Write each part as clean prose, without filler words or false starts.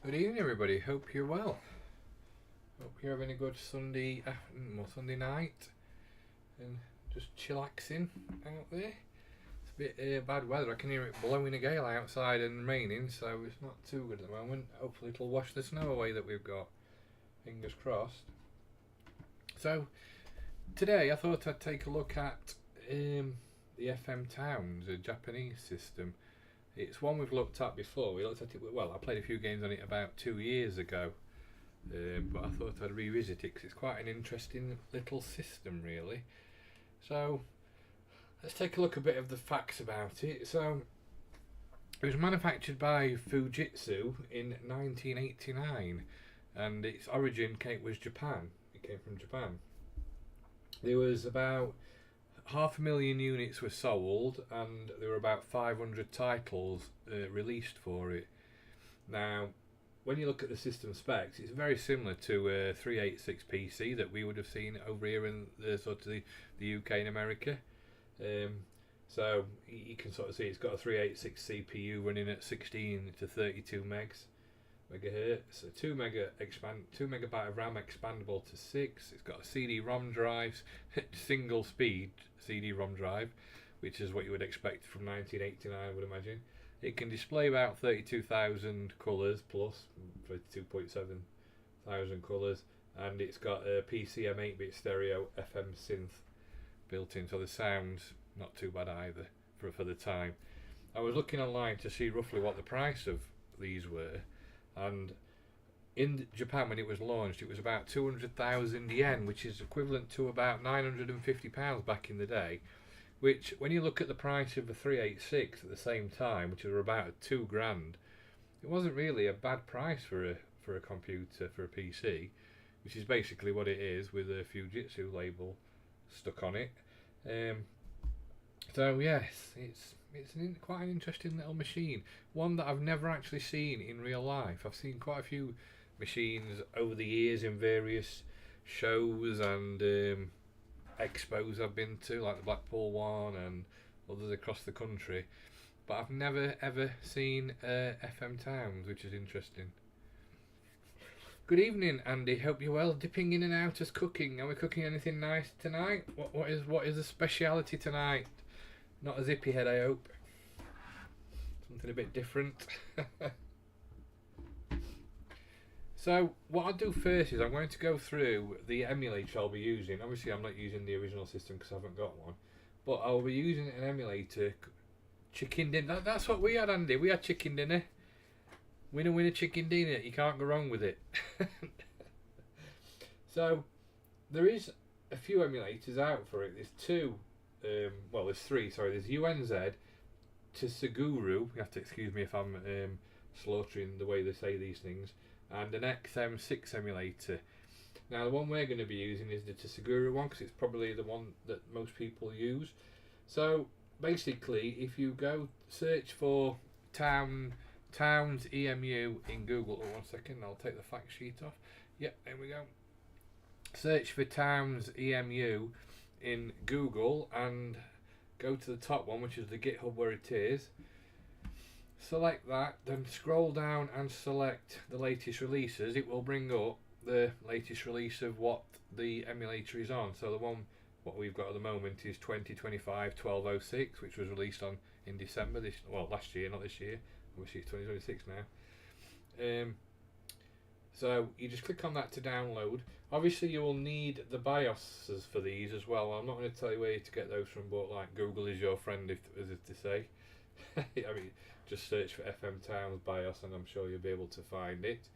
Good evening, everybody. Hope you're well. Hope you're having a good Sunday afternoon or Sunday night and just chillaxing out there. It's a bit bad weather. I can hear it blowing a gale outside and raining, so it's not too good at the moment. Hopefully, it'll wash the snow away that we've got. Fingers crossed. So, today I thought I'd take a look at the FM Towns, a Japanese system. It's one we've looked at before. We looked at it, well, I played a few games on it about 2 years ago, but I thought I'd revisit it because it's quite an interesting little system, really. So, let's take a look at a bit of the facts about it. So, it was manufactured by Fujitsu in 1989, and its origin was Japan. It came from Japan. There was about 500,000 units were sold, and there were about 500 titles released for it. Now, when you look at the system specs, it's very similar to a 386 PC that we would have seen over here in the UK and America. So you can sort of see it's got a 386 CPU running at 16 to 32 megahertz, a 2 megabyte of RAM expandable to 6. It's got a CD-ROM drive, single speed CD-ROM drive, which is what you would expect from 1989, I would imagine. It can display about 32,000 colours plus 32.7 thousand colours, and it's got a PCM 8-bit stereo FM synth built in, so the sound's not too bad either for the time. I was looking online to see roughly what the price of these were, and in Japan when it was launched it was about 200,000 yen, which is equivalent to about £950 back in the day, which when you look at the price of a 386 at the same time, which was about £2,000, it wasn't really a bad price for a computer, for a PC, which is basically what it is, with a Fujitsu label stuck on it. So yes, it's quite an interesting little machine. One that I've never actually seen in real life. I've seen quite a few machines over the years in various shows and expos I've been to, like the Blackpool one and others across the country. But I've never ever seen FM Towns, which is interesting. Good evening, Andy. Hope you're well. Dipping in and out as cooking. Are we cooking anything nice tonight? What is the speciality tonight? Not a zippy head, I hope. Something a bit different. So what I'll do first is I'm going to go through the emulator I'll be using. Obviously I'm not using the original system because I haven't got one, but I'll be using an emulator. Chicken dinner. That's what we had, Andy. We had chicken dinner. Winner chicken dinner. You can't go wrong with it. So there is a few emulators out for it. There's two. There's three. Sorry, there's UNZ, Tsuguru. You have to excuse me if I'm slaughtering the way they say these things. And an XM6 emulator. Now the one we're going to be using is the Tsuguru one because it's probably the one that most people use. So basically, if you go search for Towns EMU in Google. Oh, 1 second, I'll take the fact sheet off. Yep, there we go. Search for Towns EMU in Google and go to the top one, which is the GitHub where it is. Select that, then scroll down and select the latest releases. It will bring up the latest release of what the emulator is on. So the one what we've got at the moment is 2025-1206, which was released in December last year, not this year. Obviously it's 2026 now. So you just click on that to download. Obviously you will need the BIOSes for these as well. I'm not going to tell you where to get those from, but like Google is your friend, as if to say. I mean, just search for FM Towns BIOS and I'm sure you'll be able to find it.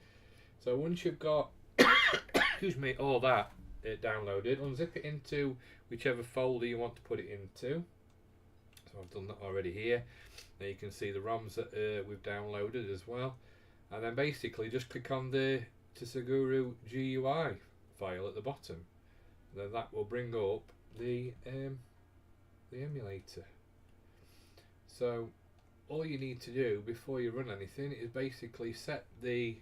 So once you've got excuse me, all that downloaded, unzip it into whichever folder you want to put it into. So I've done that already here. Now you can see the ROMs that we've downloaded as well, and then basically just click on the Tsuguru GUI file at the bottom, and then that will bring up the emulator. So all you need to do before you run anything is basically set the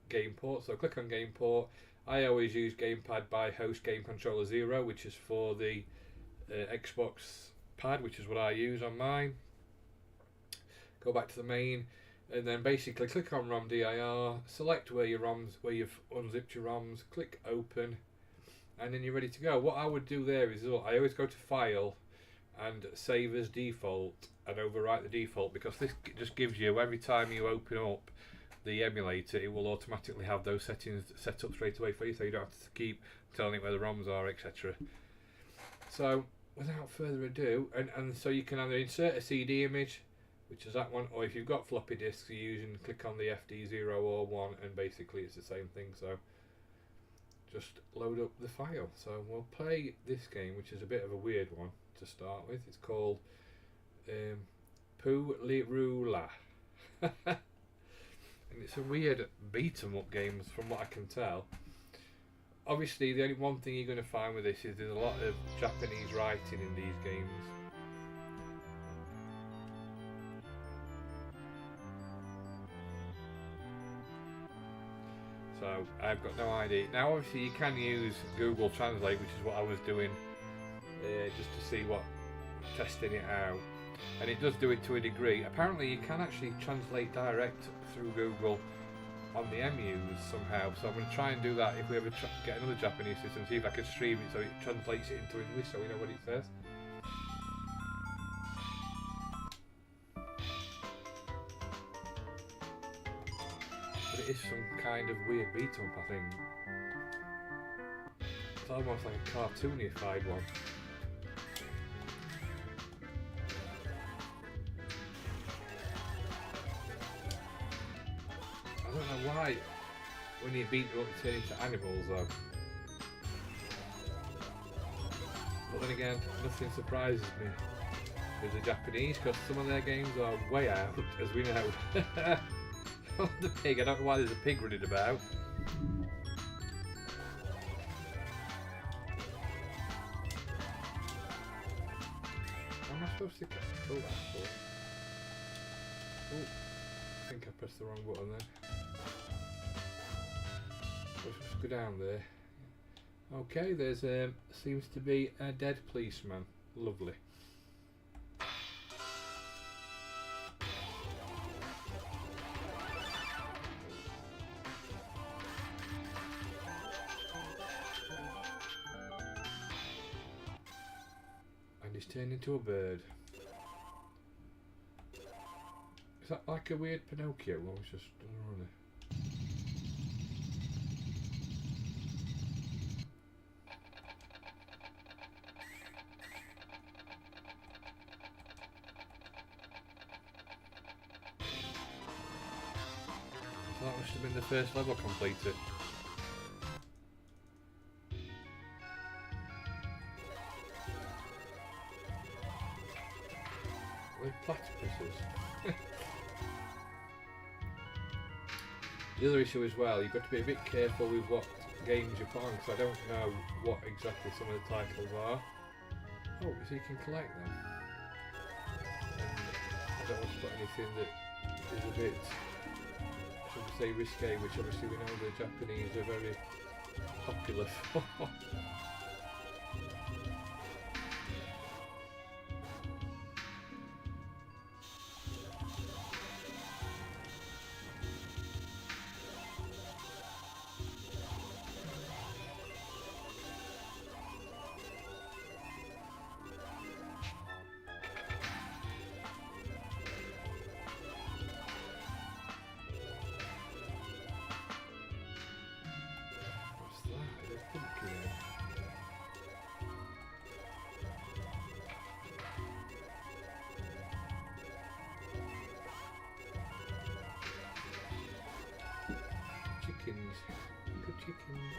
game port. So click on game port. I always use gamepad by host game controller 0, which is for the Xbox pad, which is what I use on mine. Go back to the main, And then basically click on ROM dir, select where you've unzipped your ROMs, click open, and then you're ready to go. What I would do there is, I always go to File and Save as Default and overwrite the default, because this just gives you, every time you open up the emulator, it will automatically have those settings set up straight away for you, so you don't have to keep telling it where the ROMs are, etc. So without further ado, and so you can either insert a CD image, which is that one, or if you've got floppy disks, you usually click on the FD0 or 1, and basically it's the same thing. So just load up the file. So we'll play this game, which is a bit of a weird one to start with. It's called Poo Li Rula. And it's a weird beat-em-up game from what I can tell. Obviously the only one thing you're going to find with this is there's a lot of Japanese writing in these games. So I've got no idea. Now obviously you can use Google Translate, which is what I was doing just to see testing it out, and it does do it to a degree. Apparently you can actually translate direct through Google on the MUs somehow, so I'm going to try and do that if we ever get another Japanese system, see if I can stream it so it translates it into English so we know what it says. But it is some kind of weird beat-up, I think. It's almost like a cartoonified one. I don't know why when you beat them up they turn into animals though. But then again, nothing surprises me with the Japanese, because some of their games are way out, as we know. The pig, I don't know why there's a pig running about. How am I supposed to control that for? Oh, I think I pressed the wrong button there. Let's just go down there. Okay, there's seems to be a dead policeman. Lovely. And he's turned into a bird. Is that like a weird Pinocchio? Well, it's just running. That must have been the first level completed. With platypuses. The other issue as well, you've got to be a bit careful with what games you're playing, because I don't know what exactly some of the titles are. Oh, so you can collect them. And I don't want to put anything that is a bit, should we say, risque, which obviously we know the Japanese are very popular for. Chickens. Good chickens.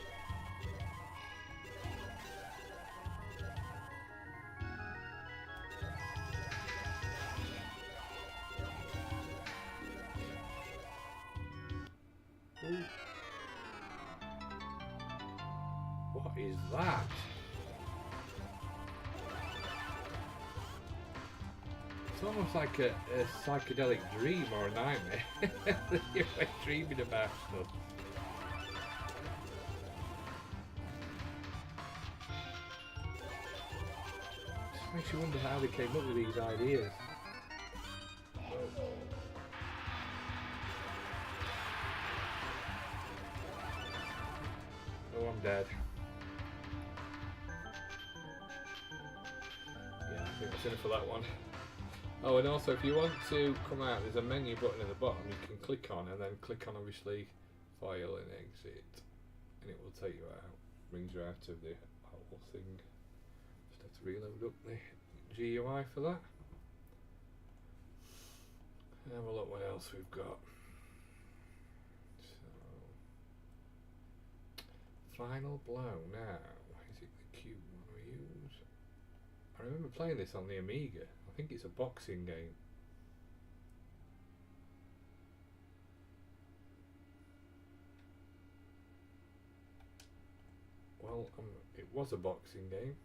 Ooh. What is that? It's almost like a psychedelic dream or a nightmare. You're dreaming about stuff. Makes you wonder how they came up with these ideas. dead. Yeah, I think that's enough for that one. Oh, and also if you want to come out, there's a menu button at the bottom you can click on, and then click on obviously file and exit, and it will take you out, brings you out of the whole thing. Just have to reload up the GUI for that. Have a look what else we've got. So, Final Blow now. Is it the cube one we use? I remember playing this on the Amiga. I think it's a boxing game. Well, it was a boxing game.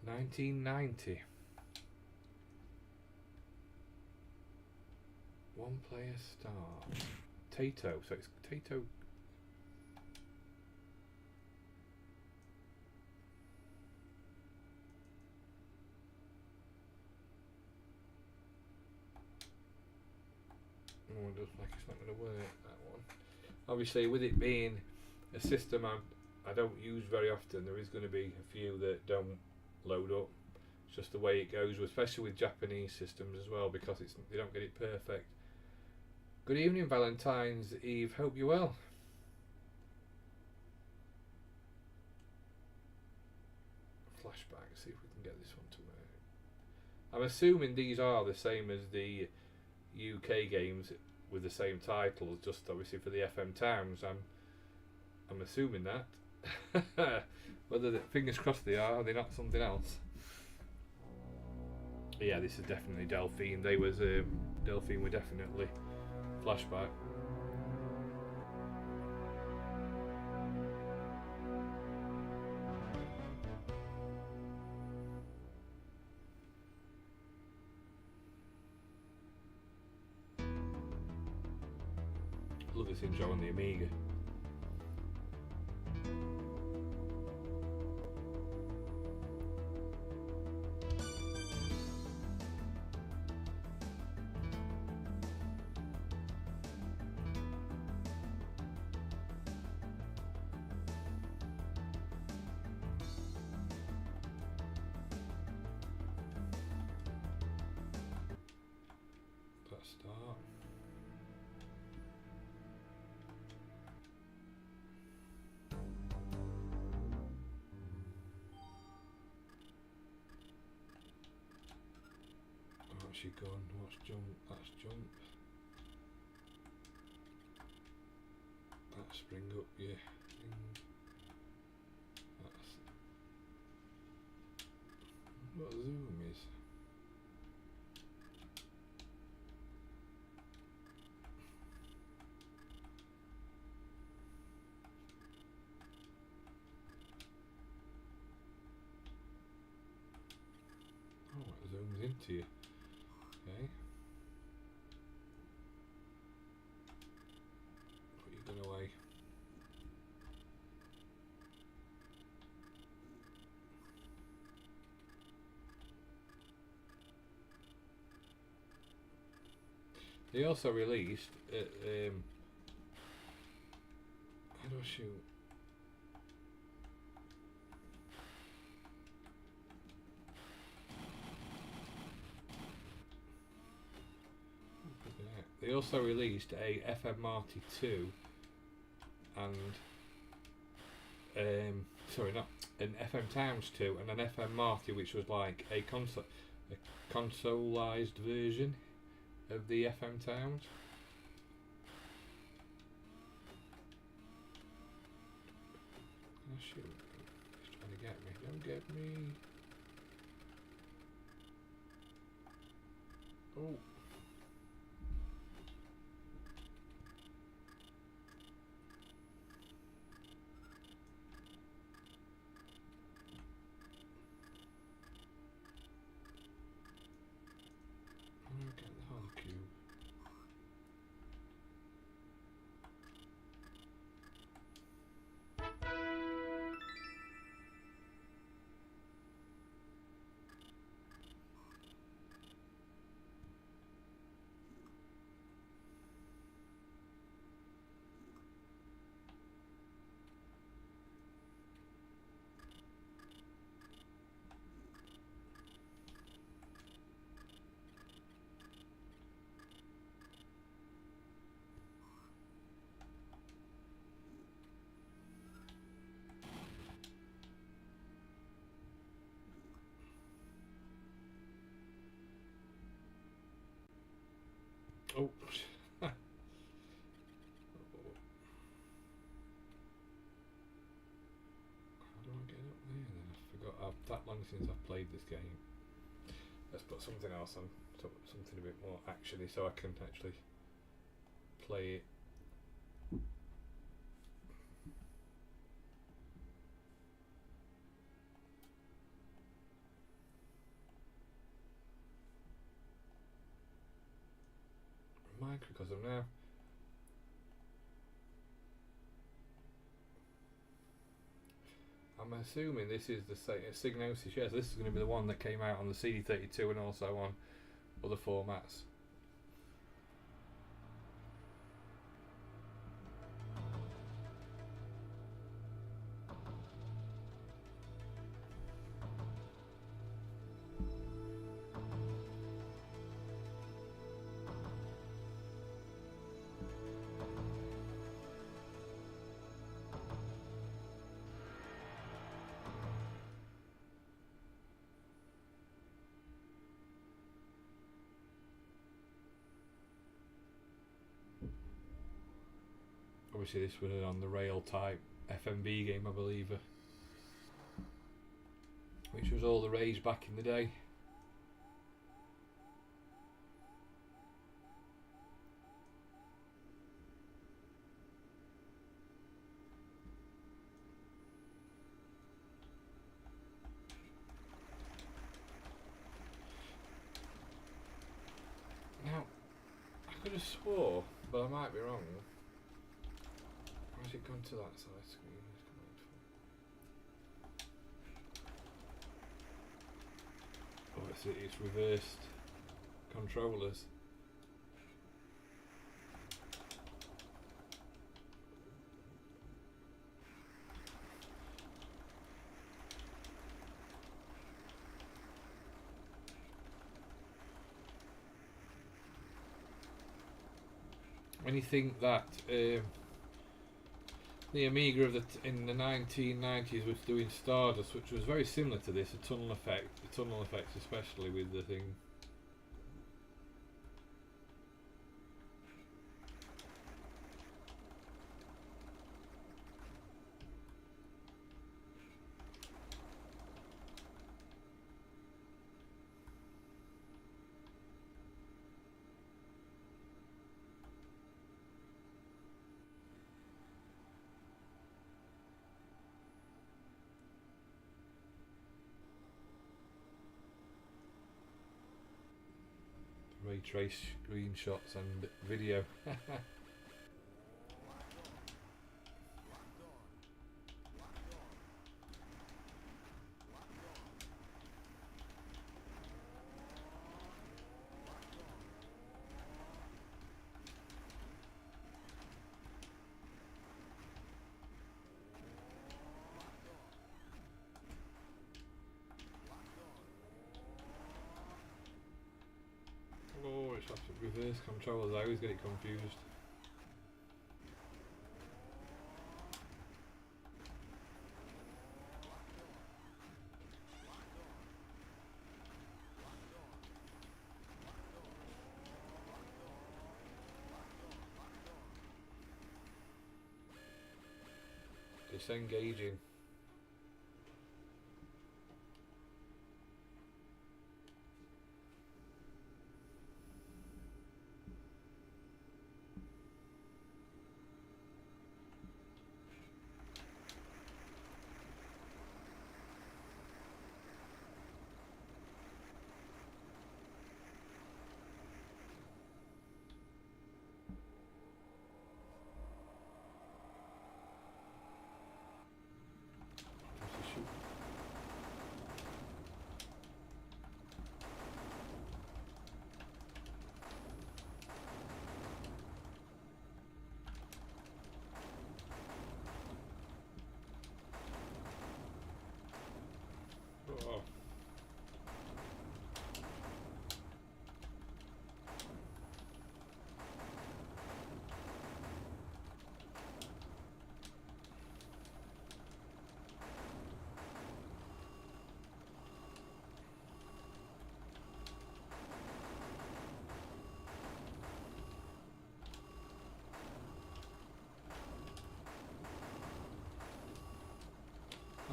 $19.90. One player start. Tato. So it's Tato. Oh, it looks like it's not going to work, that one. Obviously, with it being a system I don't use very often, there is going to be a few that don't load up. It's just the way it goes, especially with Japanese systems as well, because they don't get it perfect. Good evening, Valentine's Eve. Hope you're well. Flashback. See if we can get this one to work. I'm assuming these are the same as the UK games with the same titles, just obviously for the FM towns. I'm assuming that. Whether fingers crossed they are, or they're not something else. But yeah, this is definitely Delphine. Delphine were definitely Flashback. Love this intro on the Amiga. Start. What's she gone? What's jump? That's jump. That's spring up, yeah. That's what zoom is. Zooms into you. Okay. Put your gun away. They also released how do I shoot? They also released a FM Marty 2 and sorry, not an FM Towns 2 and an FM Marty, which was like a consoleized version of the FM Towns. Oh shoot, he's trying to get me. Don't get me. Oh. Get the whole cube. Oh. How do I get up there then? I forgot. That long since I've played this game. Let's put something else on, something a bit more actiony, so I can actually play it. Microcosm now. I'm assuming this is the Signosis. Yes, this is going to be the one that came out on the CD32 and also on other formats. Obviously this was on the rail type FMB game, I believe, which was all the rage back in the day. Now, I could have swore, but I might be wrong. Why's it gone to that side screen? Oh, it's reversed controllers. When you think that the Amiga of in the 1990s was doing Stardust, which was very similar to this, a tunnel effect, the tunnel effects especially with the thing. Ray trace screenshots and video. Oh, it's reverse controllers, I always get it confused. Disengaging.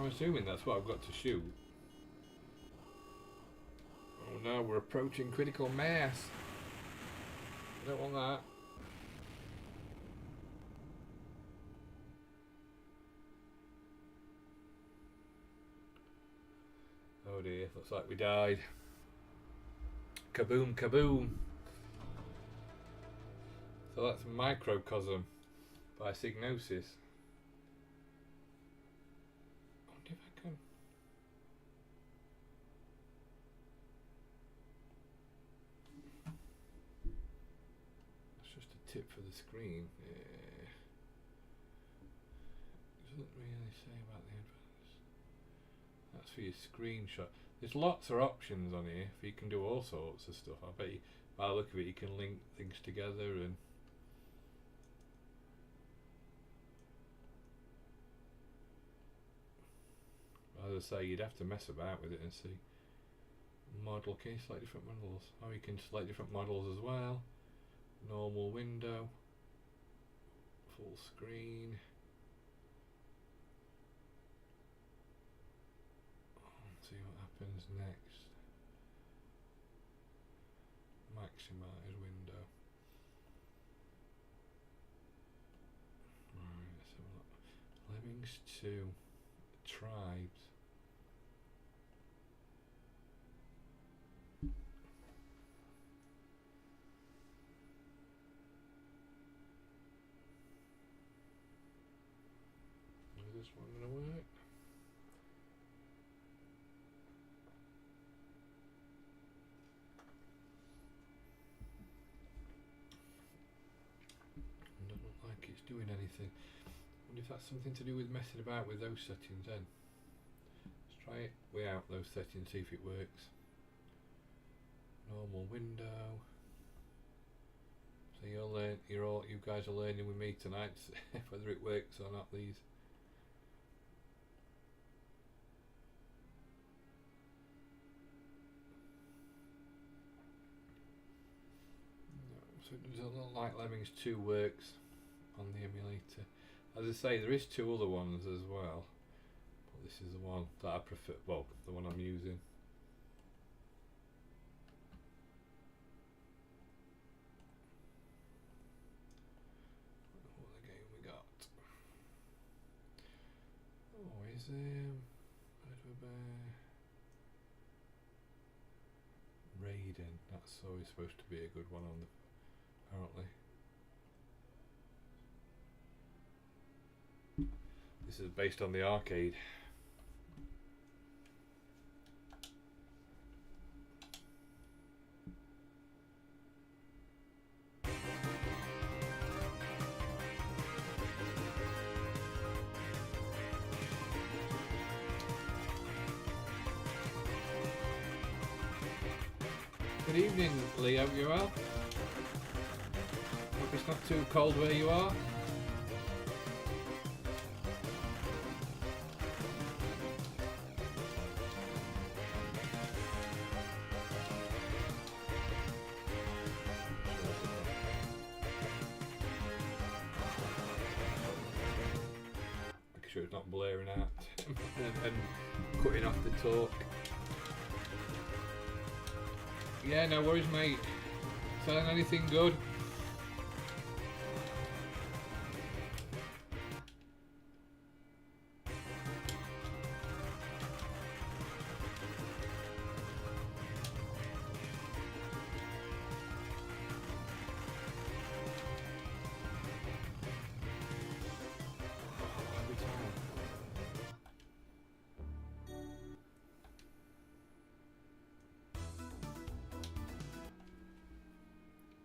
assuming that's what I've got to shoot. Oh no, we're approaching critical mass. I don't want that. Oh dear, looks like we died. Kaboom, kaboom. So that's Microcosm by Psygnosis. I wonder if I can. That's just a tip for the screen. Doesn't really say about the advanced. That's for your screenshot. There's lots of options on here. You can do all sorts of stuff. I bet you, by the look of it, you can link things together and. As I say, you'd have to mess about with it and see. Model, can you select different models? Oh, you can select different models as well. Normal window. Full screen. Let's see what happens next. Maximize window. Right, let's have a look. Lemmings 2. Tribes. Is this one going to work? Doesn't look like it's doing anything. I wonder if that's something to do with messing about with those settings then. Let's try it without those settings, see if it works. Normal window. So you'll learn, you guys are learning with me tonight whether it works or not, these. No, so it doesn't look like Lemmings 2 works on the emulator. As I say, there is 2 other ones as well, but this is the one that I prefer, well, the one I'm using. What other game we got? Oh, is Raiden, that's always supposed to be a good one on the, apparently. This is based on the arcade. Good evening, Leo. You well? Hope it's not too cold where you are. Make sure it's not blaring out and cutting off the talk. Yeah, no worries, mate. Selling anything good?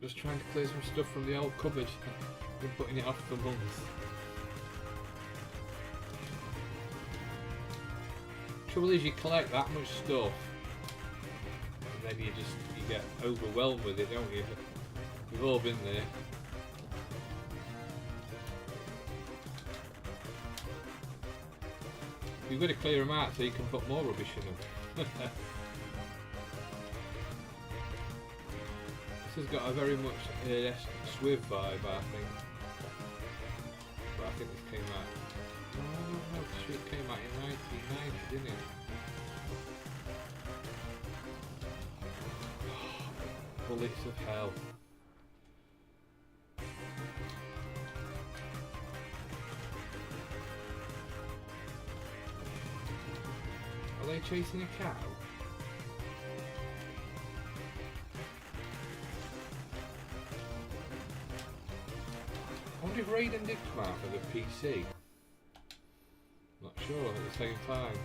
Just trying to clear some stuff from the old cupboard. Been putting it off for months. Trouble is, you collect that much stuff, and then you get overwhelmed with it, don't you? We've all been there. You've got to clear them out so you can put more rubbish in them. This has got a very much Swiv vibe, I think. But I think this came out no, because it came out in 1990, didn't it? Bullets of hell. Are they chasing a cow? I wonder if Raiden did come out for the PC. Not sure at the same time.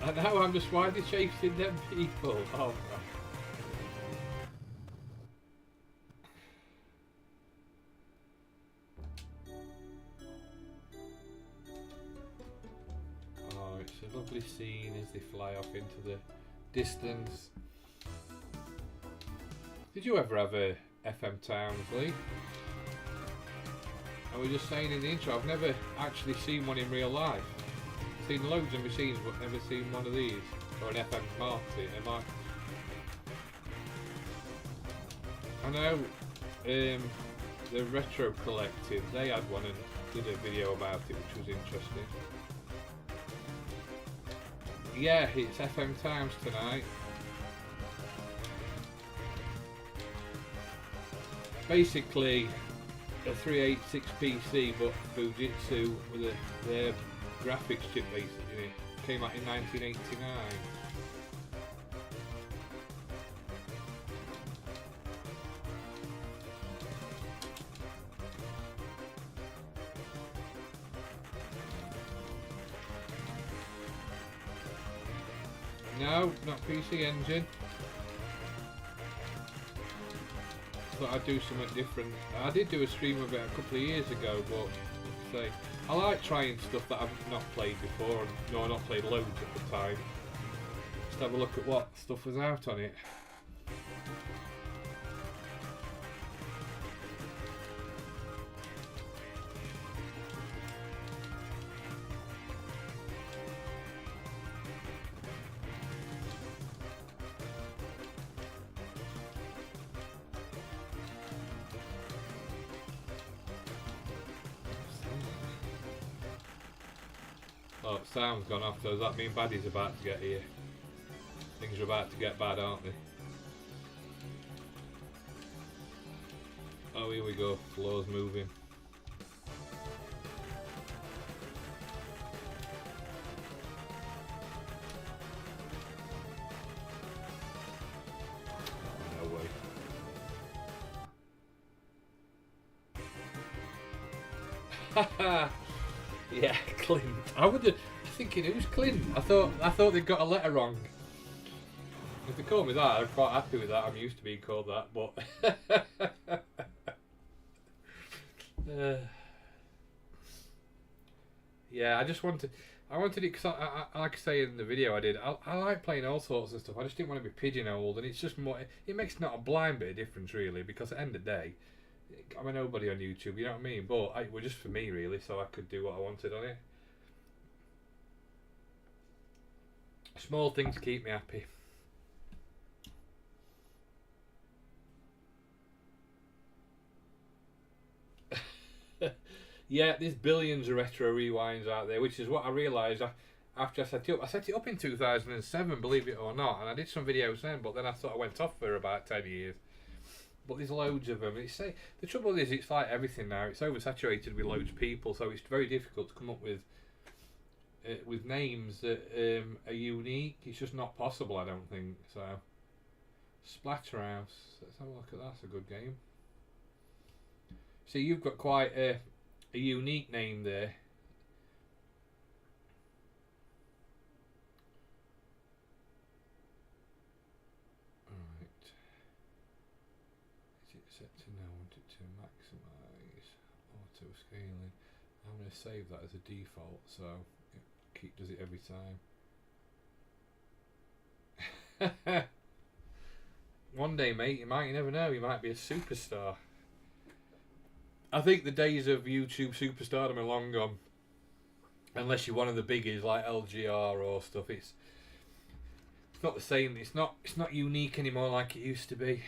And now I'm just widely chasing them people. Oh god. Oh, it's a lovely scene as they fly off into the distance. Did you ever have a FM Townsley? I was just saying in the intro, I've never actually seen one in real life. I've seen loads of machines, but never seen one of these. Or an FM Marty. I know the Retro Collective, they had one and did a video about it, which was interesting. Yeah, it's FM Times tonight. Basically a 386 PC, but Fujitsu with their graphics chip basically. Came out in 1989. No, not PC Engine. Thought I'd do something different. I did do a stream of it a couple of years ago, but say I like trying stuff that I've not played before, and no, I've not played loads at the time. Just have a look at what stuff was out on it. Oh, sound's gone off, so does that mean Baddy's about to get here? Things are about to get bad, aren't they? Oh, here we go. Floor's moving. No way. Haha! Yeah, Clint. I thinking who's Clint? I thought they got a letter wrong. If they call me that, I'm quite happy with that. I'm used to being called that, but yeah, I wanted it because I like I say in the video I did. I like playing all sorts of stuff. I just didn't want to be pigeonholed, and it's just more. It makes not a blind bit of difference really, because at the end of the day, I'm a nobody on YouTube, you know what I mean? But it was just for me really, so I could do what I wanted on it. Small things keep me happy. Yeah, there's billions of retro rewinds out there, which is what I realised after I set it up. I set it up in 2007, believe it or not, and I did some videos then, but then I sort of went off for about 10 years. But there's loads of them. The trouble is, it's like everything now. It's oversaturated with loads of people, so it's very difficult to come up with names that are unique. It's just not possible, I don't think. So, Splatterhouse. Let's have a look at that. That's a good game. See, you've got quite a unique name there. Set to now, I want it to maximise auto scaling. I'm going to save that as a default, so it does it every time. One day, mate, you never know, you might be a superstar. I think the days of YouTube superstardom are long gone, unless you're one of the biggies like LGR or stuff. It's not the same. It's not unique anymore like it used to be.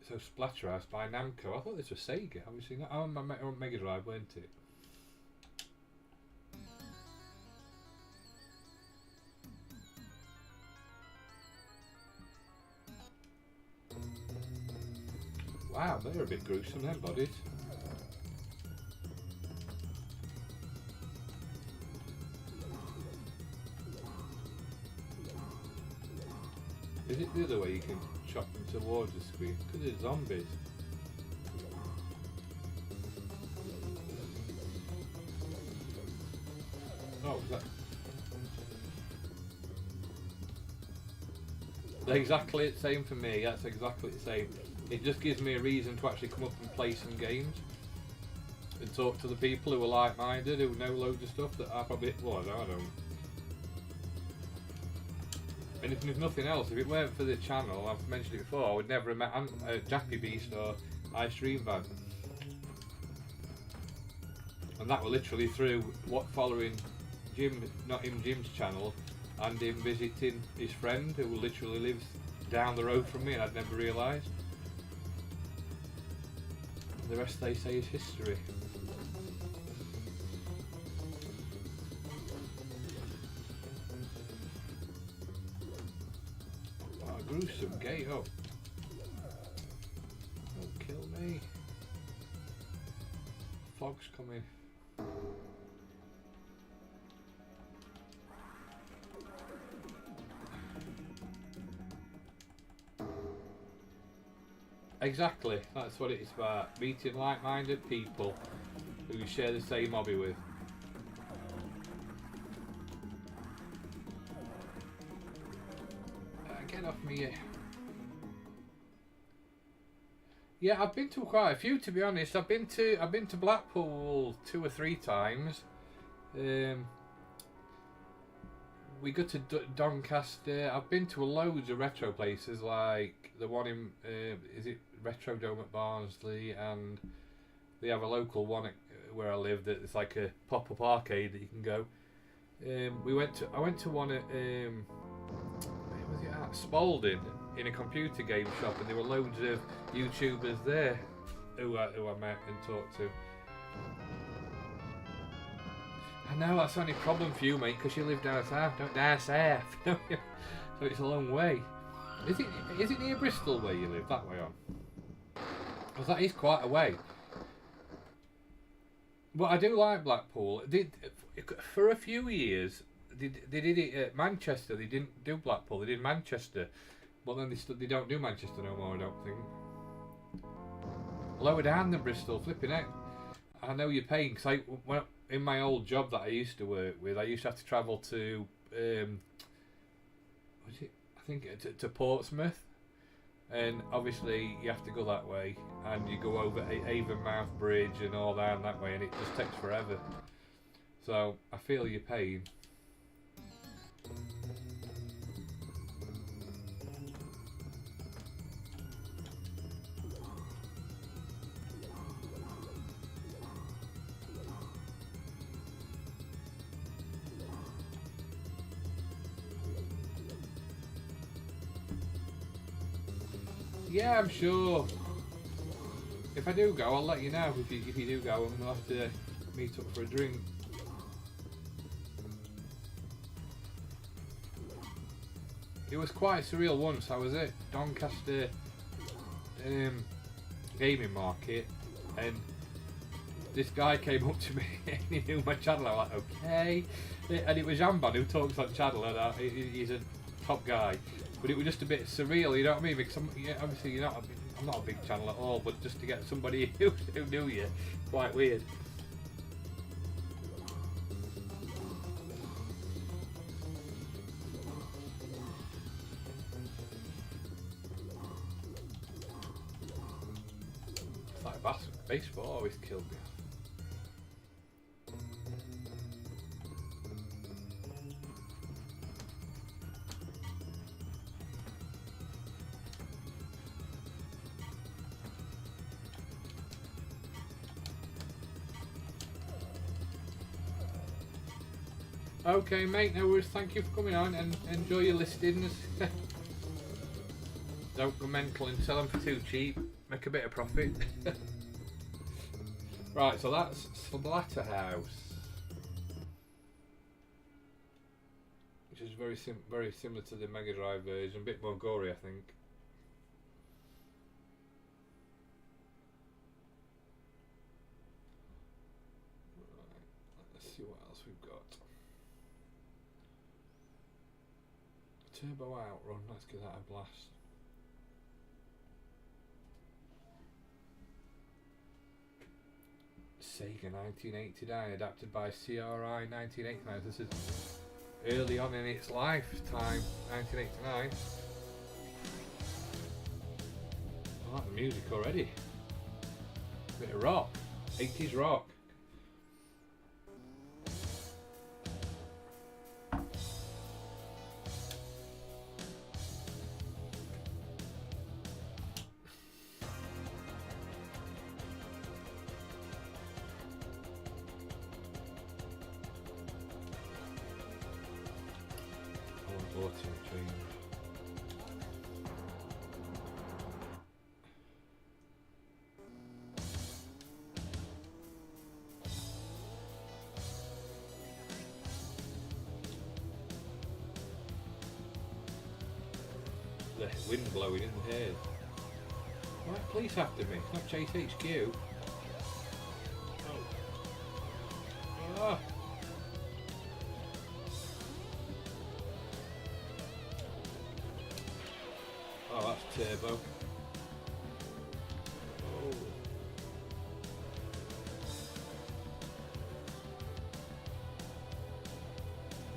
So Splatterhouse by Namco. I thought this was Sega. Obviously not. Oh, my Mega Drive, weren't it? Wow, they're a bit gruesome, them bodies. Is it the other way you can chop them towards the screen? Because they're zombies. Oh, is that... They're exactly the same for me, that's exactly the same. It just gives me a reason to actually come up and play some games. And talk to the people who are like-minded, who know loads of stuff that I probably... Well, I don't. And if nothing else, if it weren't for the channel, I've mentioned it before, I would never have met Jappy Beast or iStream Van. And that were literally through following Jim's channel, and him visiting his friend who literally lives down the road from me, and I'd never realised. The rest they say is history. Wow, gruesome gate up. Don't kill me. Fog's coming. Exactly, that's what it's about. Meeting like-minded people who you share the same hobby with. Get off me. Yeah, I've been to quite a few, to be honest. I've been to Blackpool 2 or 3 times. We go to Doncaster. I've been to loads of retro places, like the one in is it Retro Dome at Barnsley, and they have a local one where I live that's like a pop-up arcade that you can go. I went to one at where was it at? Spalding, in a computer game shop, and there were loads of YouTubers there who I met and talked to. I know that's the only problem for you, mate, because you live down south, down south. So it's a long way. Is it near Bristol where you live, that way on? Because that is quite a way. But I do like Blackpool. For a few years, they did it at Manchester. They didn't do Blackpool, they did Manchester. But then they don't do Manchester no more, I don't think. Lower down than Bristol, flipping out. I know you're paying, because in my old job that I used to work with, I used to have to travel to, to Portsmouth, and obviously you have to go that way, and you go over Avonmouth Bridge and all that way, and it just takes forever. So I feel your pain. Yeah, I'm sure. If I do go, I'll let you know. If you do go, and we'll have to meet up for a drink. It was quite surreal once. I was at Doncaster gaming market, and this guy came up to me and he knew my channel. I'm like, okay. And it was Jamban who talks on channel, and he's a top guy. But it was just a bit surreal, you know what I mean? Because obviously I'm not a big channel at all, but just to get somebody who knew you, quite weird. It's like baseball always killed me. Okay, mate, no worries. Thank you for coming on, and enjoy your listings. Don't go mental and sell them for too cheap. Make a bit of profit. Right, so that's Splatterhouse, which is very similar to the Mega Drive version, a bit more gory, I think. Right, let's see what else we've got. Turbo Outrun, let's give that a blast. Sega 1989, adapted by CRI 1989. This is early on in its lifetime, 1989. I like the music already. Bit of rock, 80s rock. The wind blowing in the hair. Right, police after me. It's not Chase HQ. Oh. Ah. Oh, that's Turbo. Oh.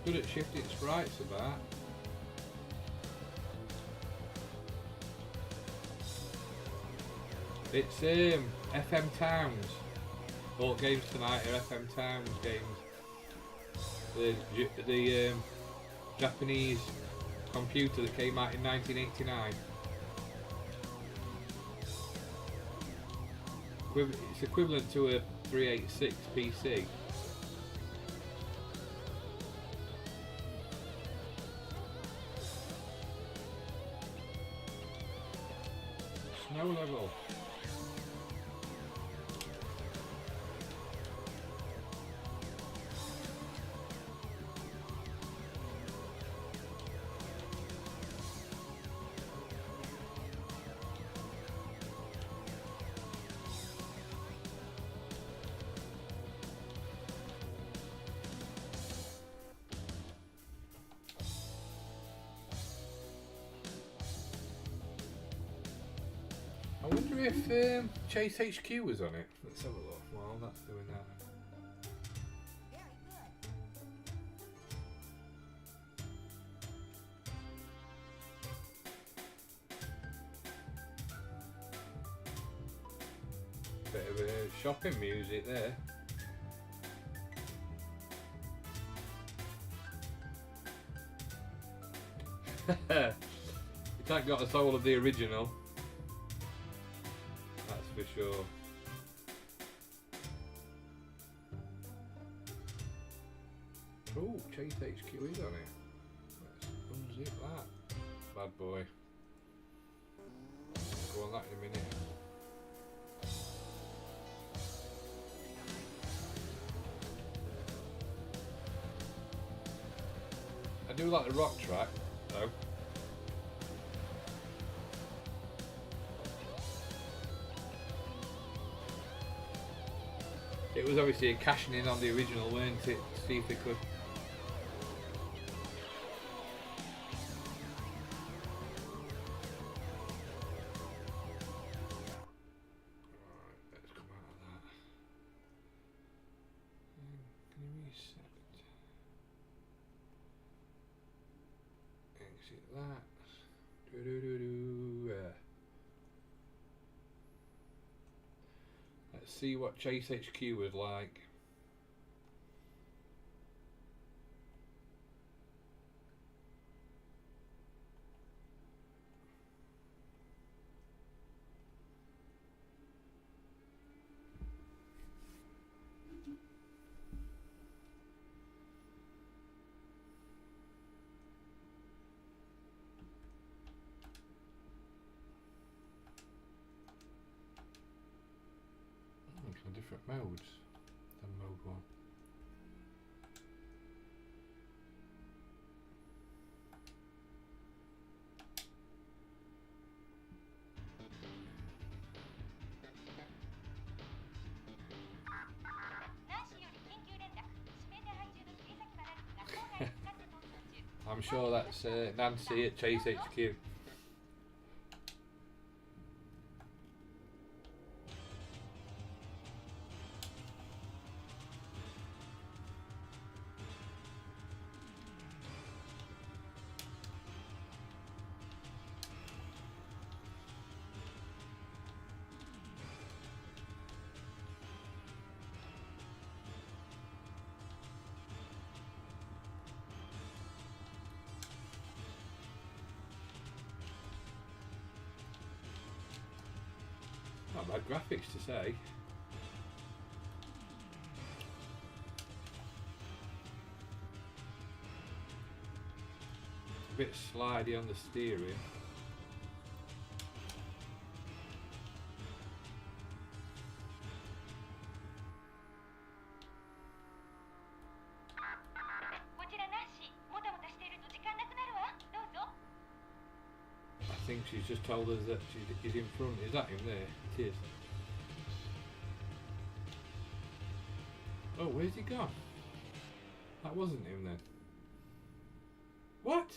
Good at shifting sprites about. It's FM Towns. All games tonight are FM Towns games. The Japanese computer that came out in 1989. It's equivalent to a 386 PC. Snow level. I wonder if Chase HQ was on it. Let's have a look while that's doing that. Bit of a shopping music there. It ain't got the soul of the original. For sure. Oh, Chase HQ is on it. Let's unzip that bad boy. Go on that in a minute. I do like the rock track though. It was obviously a cashing in on the original, weren't it? To see if they could. Alright, let's come out of that. Can you reset? Exit that. Let's see what Chase HQ was like. different modes than mode 1. I'm sure that's Nancy at Chase HQ. Not bad graphics to say. A bit slidey on the steering. I think she's just told us that he's in front. Is that him there? It is. Oh, where's he gone? That wasn't him then. What?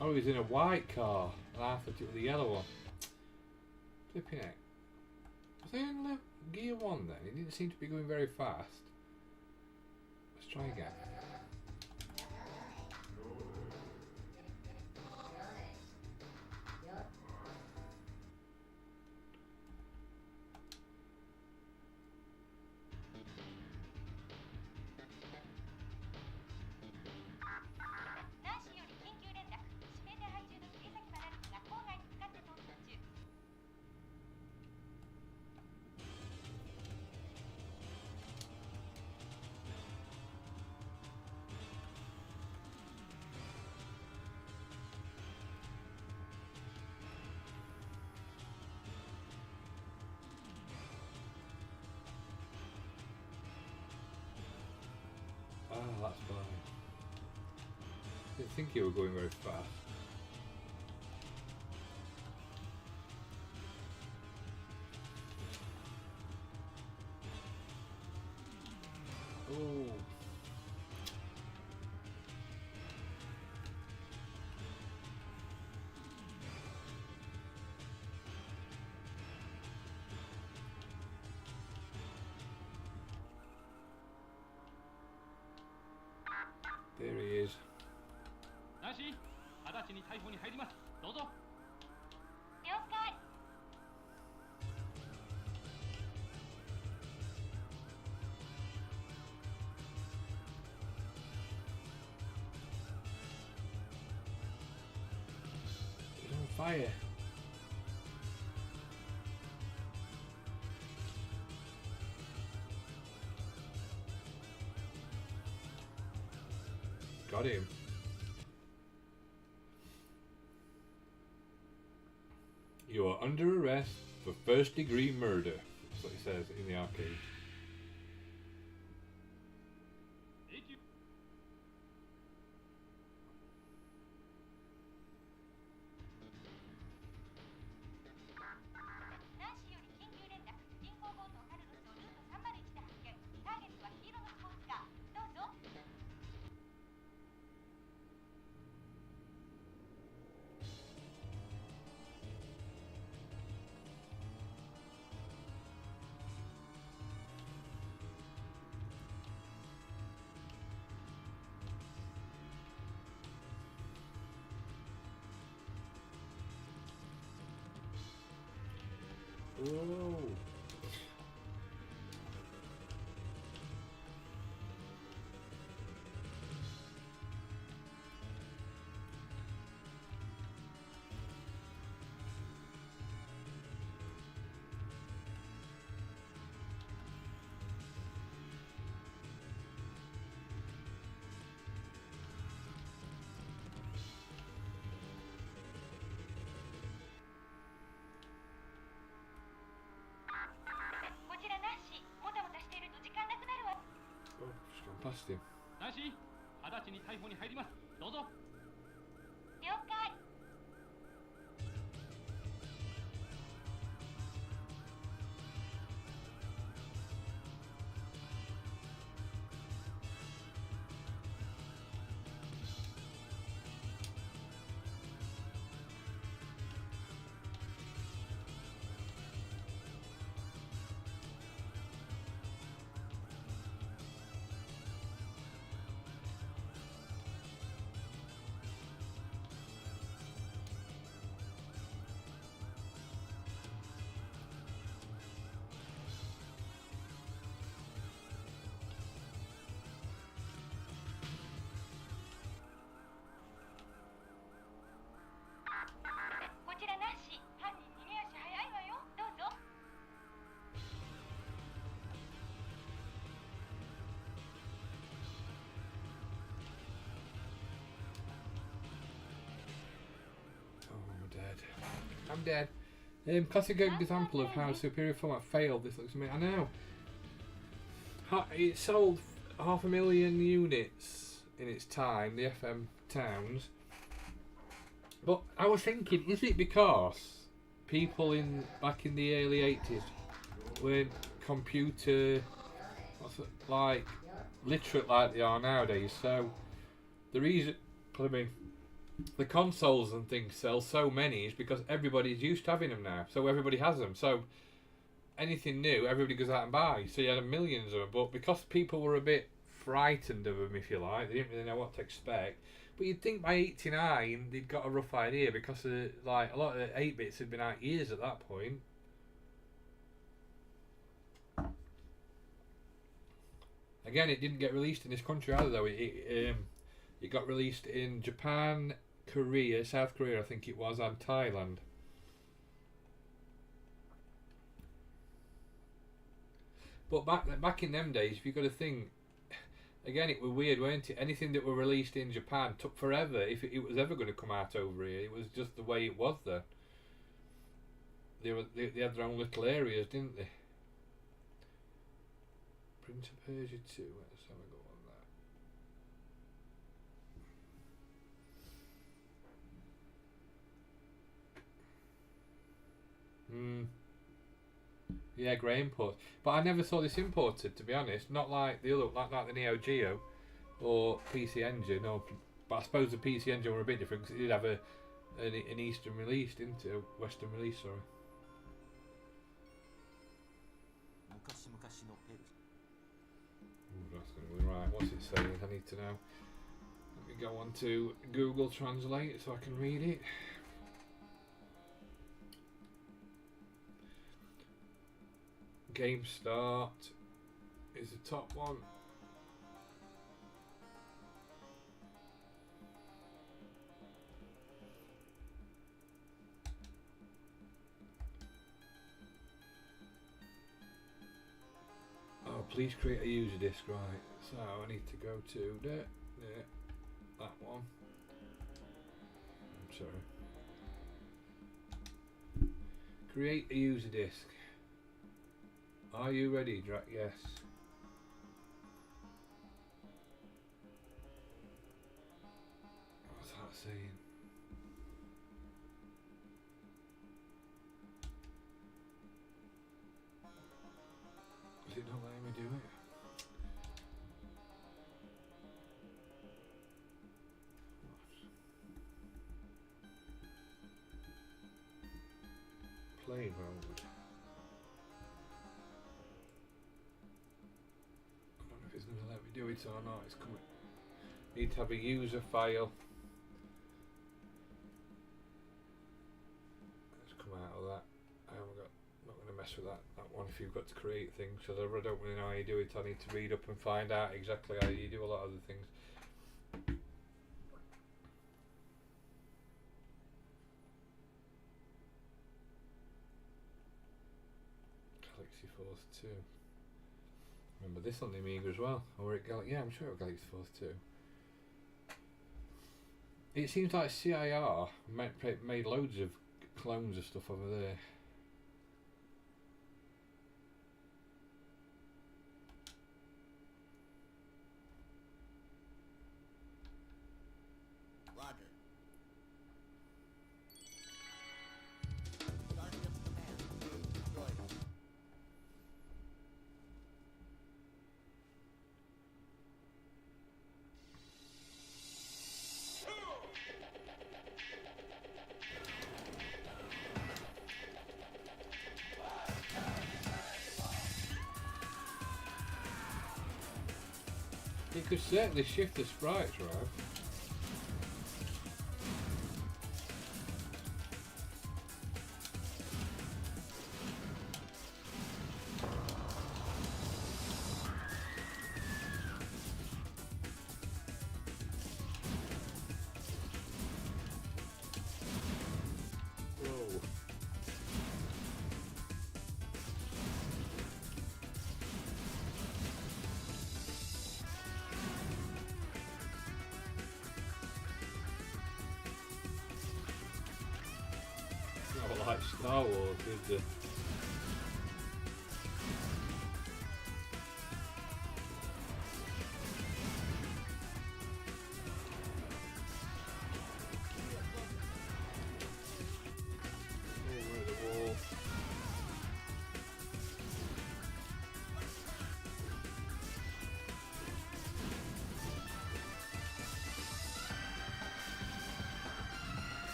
Oh, he's in a white car. And I thought it was the yellow one. Flipping it. Was he in gear 1 then? He didn't seem to be going very fast. Let's try again. Ah, that's fine. Didn't think you were going very fast. Oh. There he is. He's on fire. Got him. You are under arrest for first-degree murder. That's what he says in the arcade. Whoa. past him. I'm dead. Classic example of how superior format failed. This looks to me. I know. It sold 500,000 units in its time, the FM Towns. But I was thinking, is it because people back in the early 80s weren't computer like literate like they are nowadays? So the reason, the consoles and things sell so many is because everybody's used to having them now. So everybody has them. So anything new, everybody goes out and buys. So you had millions of them. But because people were a bit frightened of them, if you like, they didn't really know what to expect. But you'd think by 89 they'd got a rough idea because like a lot of the 8-bits had been out years at that point. Again, it didn't get released in this country either, though. It got released in Japan, Korea, South Korea, I think it was, and Thailand. But back in them days, if you got to think, again, it was weird, weren't it? Anything that were released in Japan took forever if it was ever going to come out over here. It was just the way it was there. They had their own little areas, didn't they? Prince of Persia 2, let's have a go on that. Yeah, grey import. But I never saw this imported, to be honest. Not like the other, like the Neo Geo or PC Engine. But I suppose the PC Engine were a bit different because it did have an Eastern release, didn't it? A Western release, sorry. Ooh, that's going to be right. What's it saying? I need to know. Let me go on to Google Translate so I can read it. Game start is the top one. Oh, please create a user disk, right. So I need to go to that one. I'm sorry. Create a user disk. Are you ready, Drac? Yes. What's that saying? Is it not letting me do it? Play mode. Do it or not, it's coming. Need to have a user file. Let's come out of that. Not going to mess with that one if you've got to create things, because I don't really know how you do it. I need to read up and find out exactly how you do a lot of the things. Galaxy Force 2. Remember this on the Amiga as well? Or yeah, I'm sure it Galaxy Force 2. It seems like CIR made loads of clones of stuff over there. It could certainly shift the sprites around. Not like Star Wars, is it?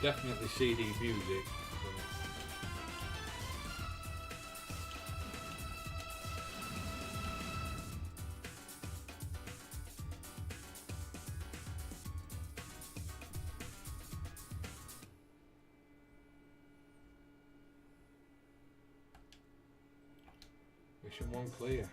Definitely CD music. Mission 1 clear.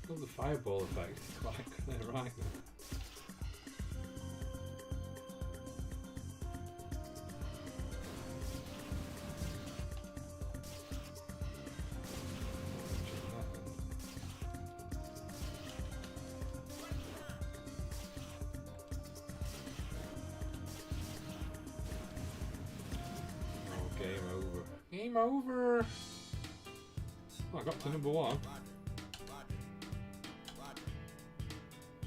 Love the fireball effect, it's quite clear right now. Oh, game over. Game over! Oh, I got to number 1.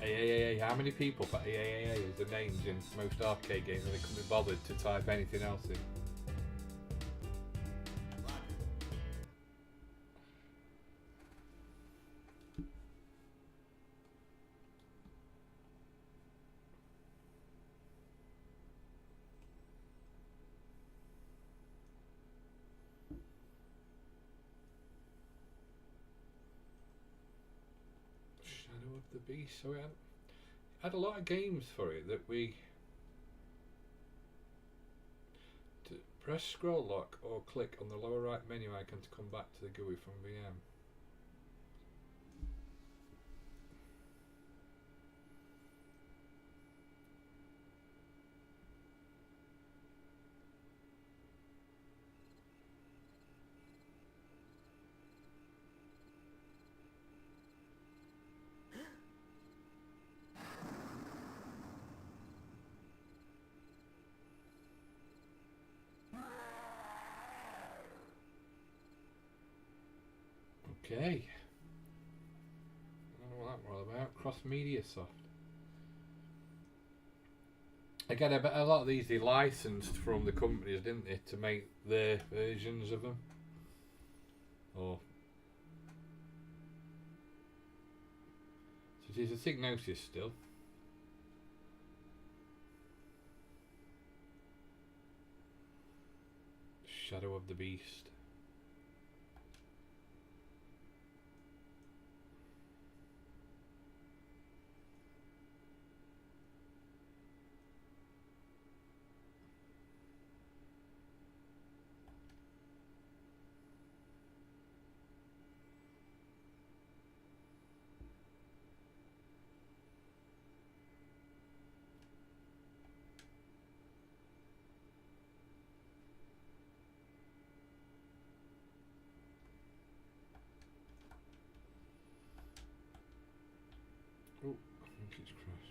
Hey, how many people put hey as the names in most arcade games and they couldn't be bothered to type anything else in? Shadow of the Beast. So we had a lot of games for it that we to press scroll lock or click on the lower right menu icon to come back to the GUI from VM. Okay. I don't know what that was all about. Cross Media Soft. Again, a lot of these they licensed from the companies, didn't they, to make their versions of them? Or so it is a Signosis still. Shadow of the Beast. Oh, I think it's crashed.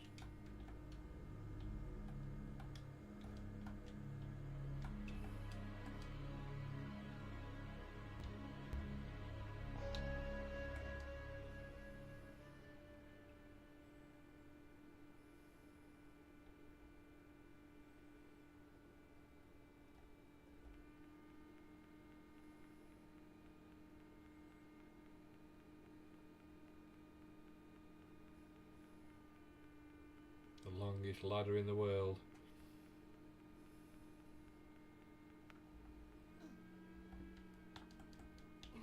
The longest ladder in the world.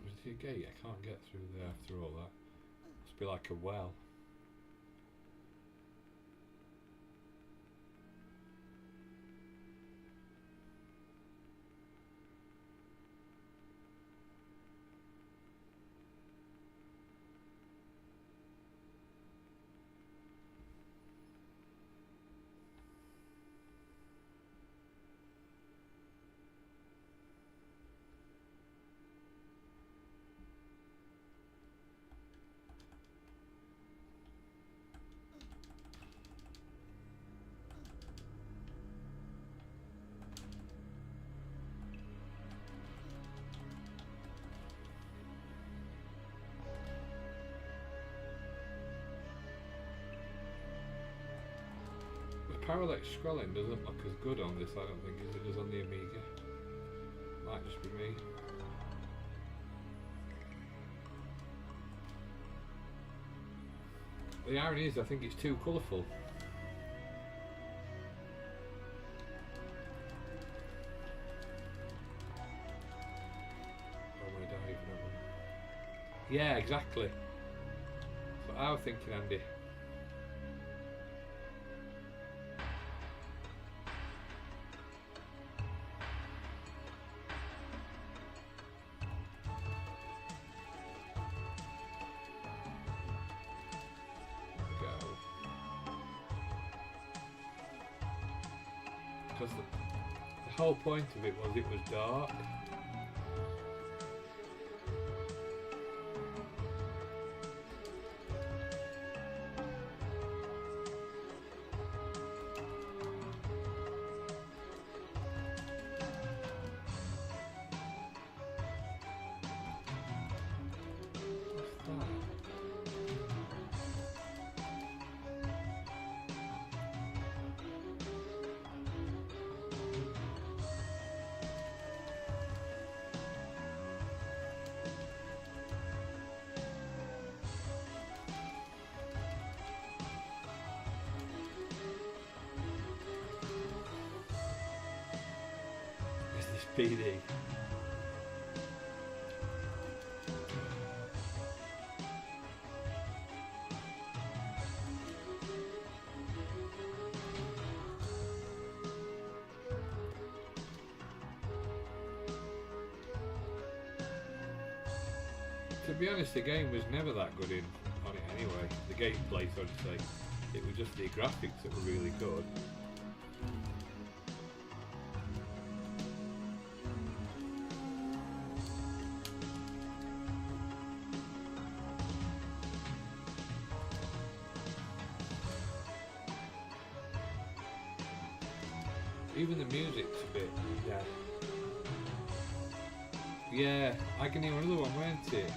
Is it a gate? I can't get through there after all that. Must be like a well. Parallax scrolling doesn't look as good on this, I don't think, as it does on the Amiga. Might just be me. The irony is, I think it's too colourful. Oh, I'm gonna die even over. Yeah, exactly. That's what I was thinking, Andy. Because the whole point of it was dark. PD. To be honest, the game was never that good on it anyway. The gameplay, so to say. It was just the graphics that were really good. Even the music's a bit, yeah. Yeah, I can hear another one, weren't it?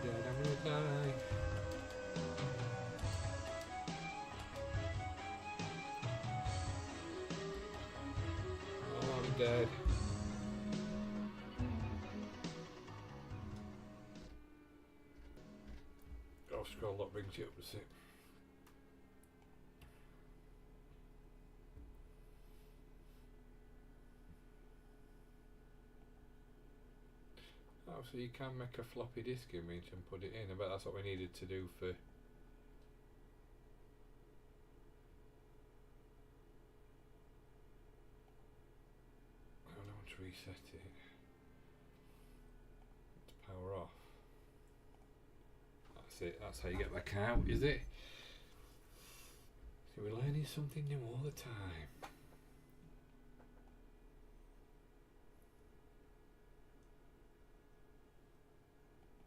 I'm gonna die. Dead. Oh, scroll lock brings you up to sit. Oh, so you can make a floppy disk image and put it in. I bet that's what we needed to do for. Reset it. That's it. That's how you get back out, is it? So we're learning something new all the time.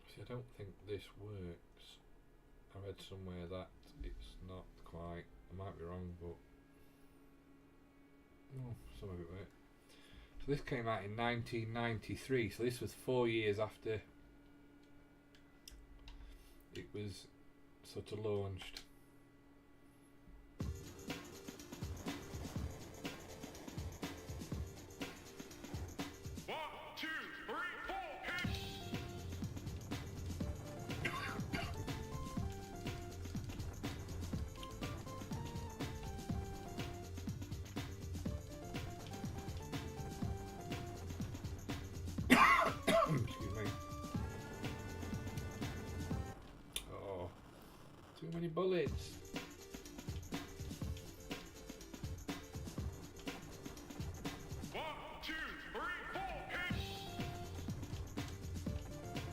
See, I don't think this works. I read somewhere that it's not quite. I might be wrong, but some of it worked. So this came out in 1993. So this was 4 years after it was sort of launched. Too many bullets.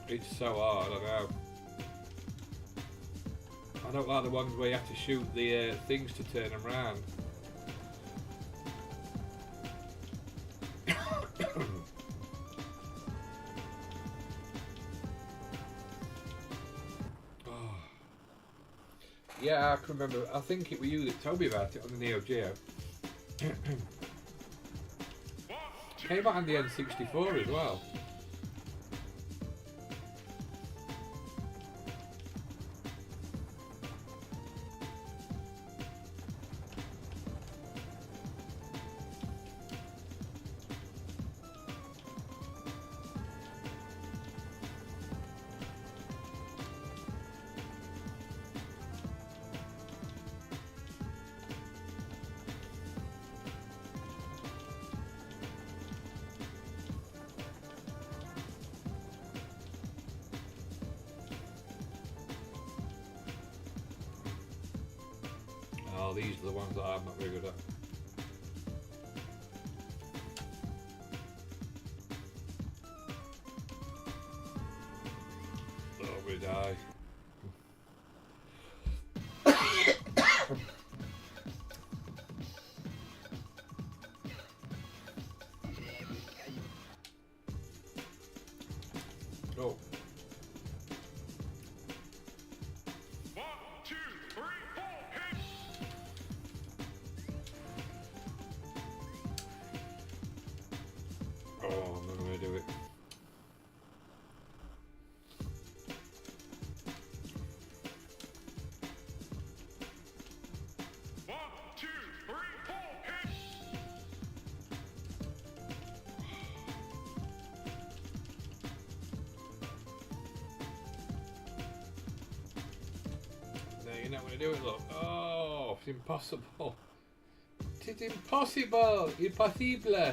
It's so hard, I know. I don't like the ones where you have to shoot the things to turn them round. Yeah, I can remember. I think it was you that told me about it on the Neo Geo. Came out on the N64 as well. Oh, these are the ones that I'm not very good at. Oh, we die. Oh. Oh, I'm not going to do it. No, you're not going to do it, look. Oh, it's impossible. It's impossible. Impossible.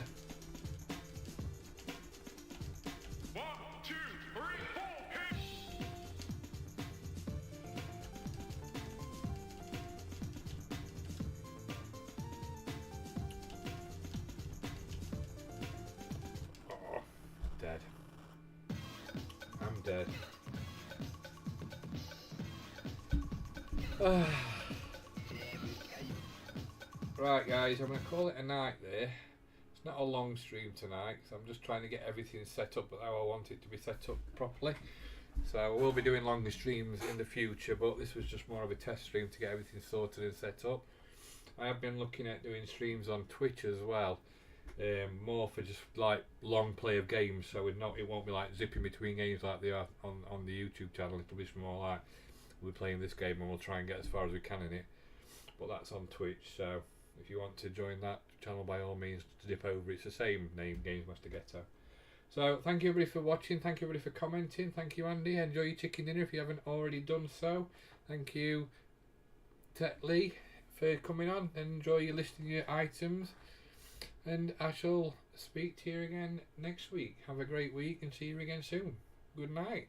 Dead. I'm dead. Right guys, I'm going to call it a night there. It's not a long stream tonight, so I'm just trying to get everything set up how I want it to be set up properly. So I will be doing longer streams in the future, but this was just more of a test stream to get everything sorted and set up. I have been looking at doing streams on Twitch as well. More for just like long play of games, so it won't be like zipping between games like they are on the YouTube channel. It'll be more like we're playing this game and we'll try and get as far as we can in it. But that's on Twitch, so if you want to join that channel, by all means, to dip over. It's the same name, Games Master Ghetto. So thank you everybody for watching. Thank you everybody for commenting. Thank you, Andy. Enjoy your chicken dinner if you haven't already done so. Thank you, Tet Lee, for coming on, and enjoy your listing your items. And I shall speak to you again next week. Have a great week and see you again soon. Good night.